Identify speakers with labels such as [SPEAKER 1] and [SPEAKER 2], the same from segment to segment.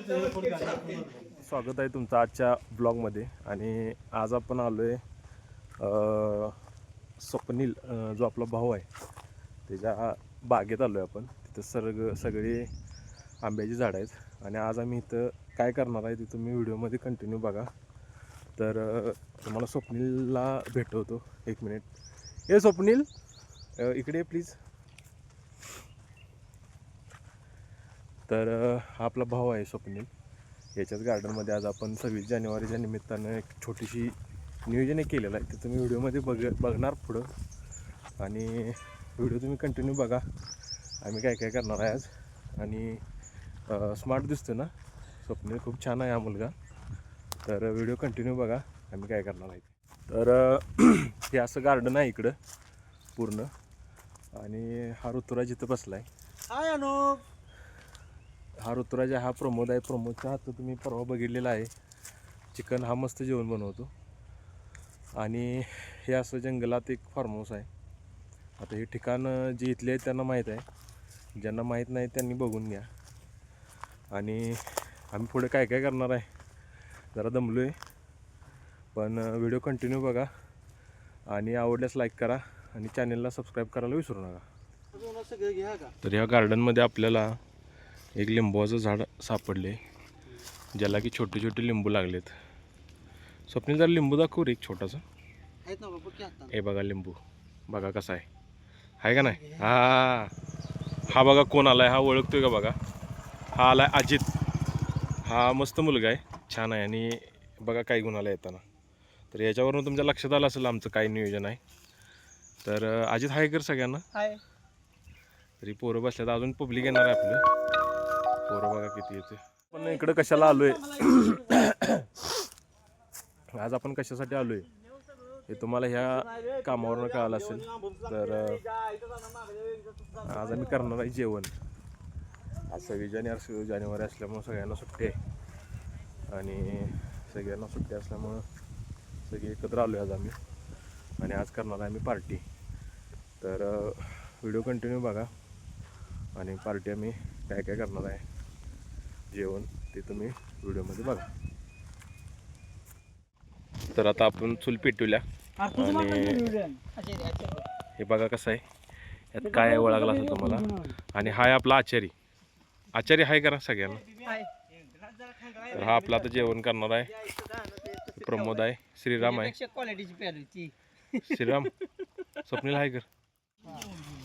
[SPEAKER 1] स्वागत आहे तुमचं आजच्या ब्लॉगमध्ये. आणि आज आपण आलो आहे स्वप्नील जो आपला भाऊ आहे त्याच्या बागेत आलो आहे आपण. तिथं सगळी आंब्याची झाडं आहेत आणि आज आम्ही इथं काय करणार आहे ते तुम्ही व्हिडिओमध्ये कंटिन्यू बघा. तर तुम्हाला स्वप्नीलला भेटवतो. एक मिनिट. हे स्वप्नील इकडे प्लीज. तर हा आपला भाऊ आहे स्वप्नील. याच्याच गार्डनमध्ये आज आपण 26 जानेवारीच्या निमित्तानं एक छोटीशी नियोजन केलेलं आहे. ते तुम्ही व्हिडिओमध्ये बघणार पुढं. आणि व्हिडिओ तुम्ही कंटिन्यू बघा आम्ही काय काय करणार आहे आज. आणि स्मार्ट दिसतो ना स्वप्नील, खूप छान आहे हा मुलगा. तर व्हिडिओ कंटिन्यू बघा आम्ही काय करणार आहे. तर हे असं गार्डन आहे इकडं पूर्ण. आणि हा ऋतुराज इथं बसला आहे.
[SPEAKER 2] हाय अनुप.
[SPEAKER 1] हा ऋतुराज हा प्रमोद आहे. प्रमोदच्या हात तुम्ही परवा बघितलेला आहे. चिकन हा मस्त जेवण बनवतो. आणि हे असं जंगलात एक फार्म हाऊस आहे. आता हे ठिकाण जे इथले आहेत त्यांना माहीत आहे, ज्यांना माहीत नाही त्यांनी बघून घ्या. आणि आम्ही पुढे काय काय करणार आहे जरा दमलो आहे, पण व्हिडिओ कंटिन्यू बघा. आणि आवडल्यास लाईक करा आणि चॅनलला सबस्क्राईब करायला विसरू नका. तर ह्या गार्डनमध्ये आपल्याला एक लिंबूचं झाड सापडले, ज्याला की छोटे छोटे लिंबू लागलेत. स्वप्नील जरा लिंबू दाखव रे एक छोटासा. हे बघा लिंबू, बघा कसा आहे का नाही. हा बघा कोण आलाय, हा ओळखतोय का बघा. हा आलाय अजित. हा मस्त मुलगा आहे, छान आहे. आणि बघा काय गुण आला येताना. तर याच्यावरून तुमच्या लक्षात आलं असेल आमचं काय नियोजन आहे. तर अजित हाय कर सगळ्यांना. हाय. तरी पोरं बसल्यात, अजून पब्लिक येणार आहे आपलं. पोरं बघा किती येते. पण इकडं कशाला आलोय आज आपण कशासाठी आलोय हे तुम्हाला ह्या कामावरून कळालं असेल. तर आज आम्ही करणार आहे जेवण. आज 26 जानेवारी असल्यामुळं सगळ्यांना सुट्टी आहे. आणि सगळ्यांना सुट्टी असल्यामुळं सगळे एकत्र आलो आहे आज आम्ही. आणि आज करणार आहे आम्ही पार्टी. तर व्हिडिओ कंटिन्यू बघा. आणि पार्टी आम्ही काय काय करणार आहे जेवण ते तुम्ही व्हिडिओमध्ये बघा. तर आता आपण चूल पेटवल्या. आणि हे बघा कसं आहे, यात काय ओळखला असेल तुम्हाला. आणि हाय आपला आचारी हाय करा सगळ्यांना. तर हा आपला आता जेवण करणार आहे. प्रमोद आहे, श्रीराम आहे. श्रीराम, स्वप्नील हाय कर.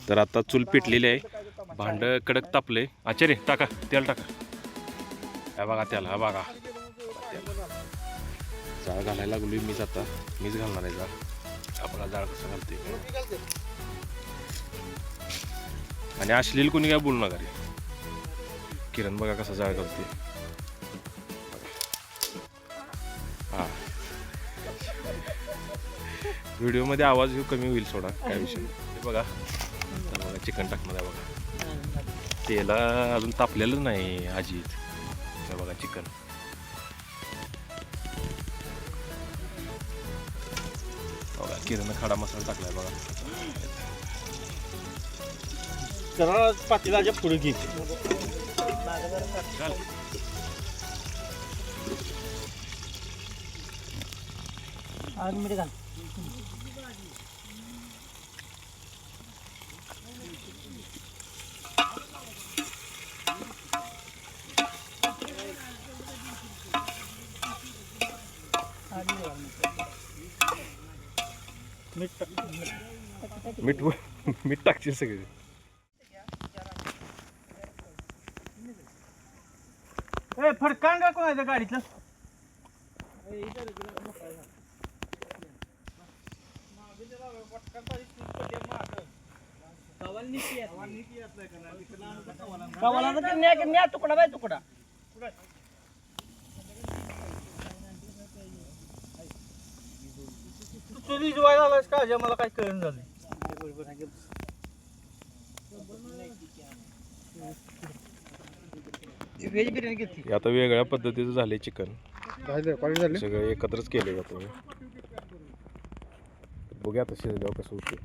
[SPEAKER 1] तर आता चूल पेटलेली आहे, भांड कडक तापले. आचार्य टाका, तेल टाका. हा बघा तेल, हा बघा जाळ घालायला लागलोय मीच. आता मीच घालणार आहे जाळ. आपला जाळ कसं घालते. आणि अश्लील कोणी काय बोलू नका रे. किरण बघा कसा जाळ घालते. हा व्हिडिओमध्ये आवाज कमी होईल सोडा, काय विषय. हे बघा चिकन टाकणार आहे बघा. तेला अजून तापलेलं नाही अजित. हे बघा चिकन. बघा किरण खडा मसाला टाकलाय बघा.
[SPEAKER 2] जरा पातेल्याच्या पुढे घे.
[SPEAKER 1] मीठ टाकशील सगळे.
[SPEAKER 2] फडकान का कोणाच्या गाडीतलं. तुकडा बाय तुकडा. तुझी जुवाय झालास का मला काय कळण झालं. व्हेज बिर्याणी घेतली.
[SPEAKER 1] आता वेगळ्या पद्धतीचं झाले चिकन. सगळं एकत्रच केले जातं. बघूया आता शिजल्यावर कसं होतं.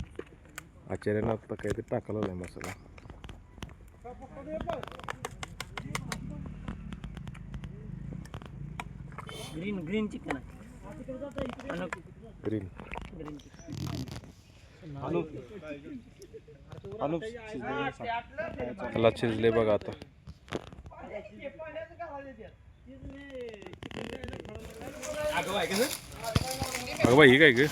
[SPEAKER 1] आचार्यानं आता काहीतरी टाकायला नाही मसाला.
[SPEAKER 2] ग्रीन चिकन आहे.
[SPEAKER 1] ग्रीन त्याला शिजले बघा आता. अगं बाई ही काय ग?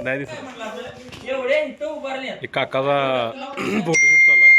[SPEAKER 1] नाही दिसत. एक काकाचा फोटोशूट चालू आहे.